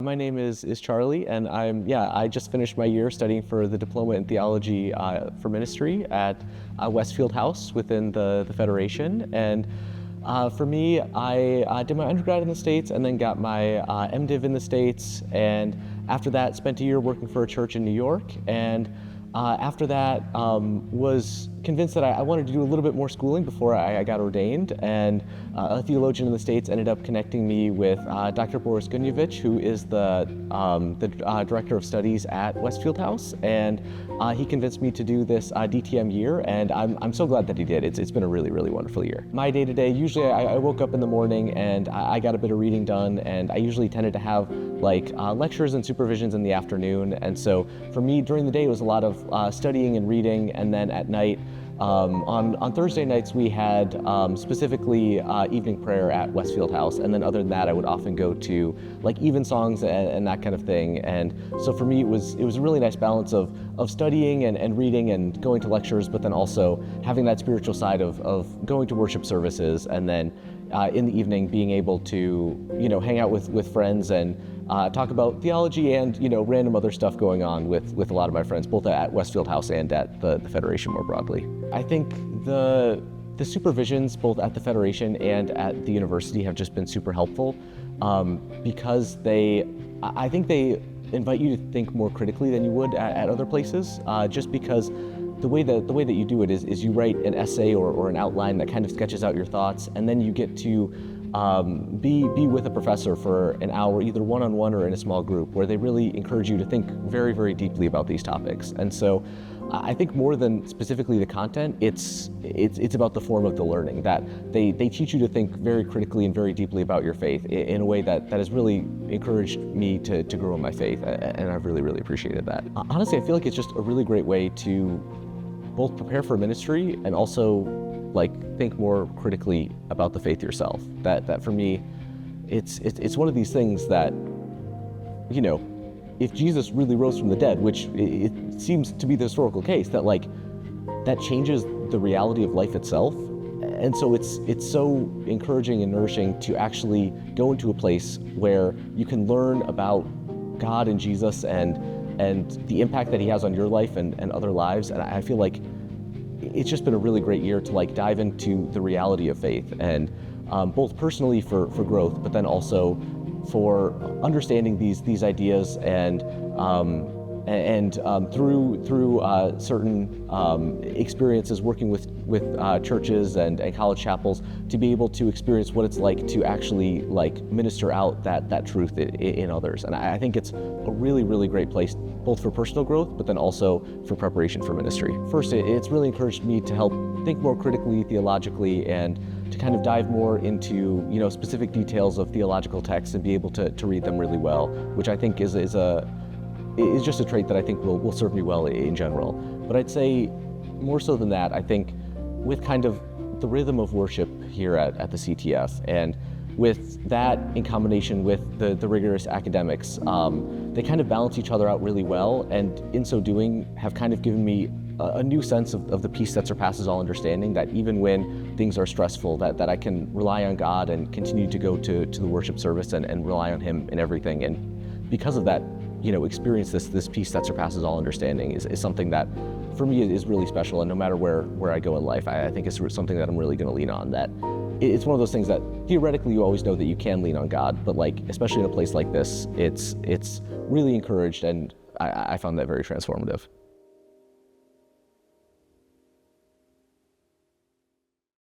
My name is Charlie, and I just finished my year studying for the Diploma in Theology for ministry at Westfield House within the Federation. And for me, I did my undergrad in the States and then got my MDiv in the States. And after that, spent a year working for a church in New York. And after that, was convinced that I wanted to do a little bit more schooling before I got ordained, and a theologian in the States ended up connecting me with Dr. Boris Gunjevich, who is the director of studies at Westfield House, and he convinced me to do this DTM year, and I'm so glad that he did. It's been a really, really wonderful year. My day-to-day, usually I woke up in the morning and I got a bit of reading done, and I usually tended to have lectures and supervisions in the afternoon, and so for me during the day it was a lot of studying and reading, and then at night, on Thursday nights we had specifically evening prayer at Westfield House, and then other than that I would often go to evensongs and that kind of thing. And so for me it was a really nice balance of studying and reading and going to lectures, but then also having that spiritual side of going to worship services, and then in the evening being able to hang out with friends and talk about theology and random other stuff going on with a lot of my friends, both at Westfield House and at the Federation more broadly. I think the supervisions both at the Federation and at the university have just been super helpful because I think they invite you to think more critically than you would at other places, just because the way that you do it is you write an essay or an outline that kind of sketches out your thoughts, and then you get to be with a professor for an hour, either one-on-one or in a small group, where they really encourage you to think very, very deeply about these topics. And so I think more than specifically the content, it's about the form of the learning, that they teach you to think very critically and very deeply about your faith in a way that has really encouraged me to grow in my faith, and I've really, really appreciated that. Honestly, I feel like it's just a really great way to both prepare for ministry and also think more critically about the faith yourself. That for me, it's one of these things that, if Jesus really rose from the dead, which it seems to be the historical case, that changes the reality of life itself. And so it's so encouraging and nourishing to actually go into a place where you can learn about God and Jesus and the impact that he has on your life and other lives. And I feel like it's just been a really great year to dive into the reality of faith, and both personally for growth, but then also for understanding these ideas and through certain experiences working with churches and college chapels, to be able to experience what it's like to actually minister out that truth in others. And I think it's a really, really great place, both for personal growth, but then also for preparation for ministry. First, it's really encouraged me to help think more critically, theologically, and to kind of dive more into specific details of theological texts and be able to read them really well, which I think is just a trait that I think will serve me well in general. But I'd say more so than that, I think with kind of the rhythm of worship here at the CTF, and with that in combination with the rigorous academics, they kind of balance each other out really well, and in so doing have kind of given me a new sense of the peace that surpasses all understanding, that even when things are stressful, that I can rely on God and continue to go to the worship service and rely on him in everything. And because of that, experience this peace that surpasses all understanding is something that for me is really special. And no matter where I go in life, I think it's something that I'm really going to lean on. That it's one of those things that theoretically you always know that you can lean on God, but especially in a place like this, it's really encouraged, and I found that very transformative.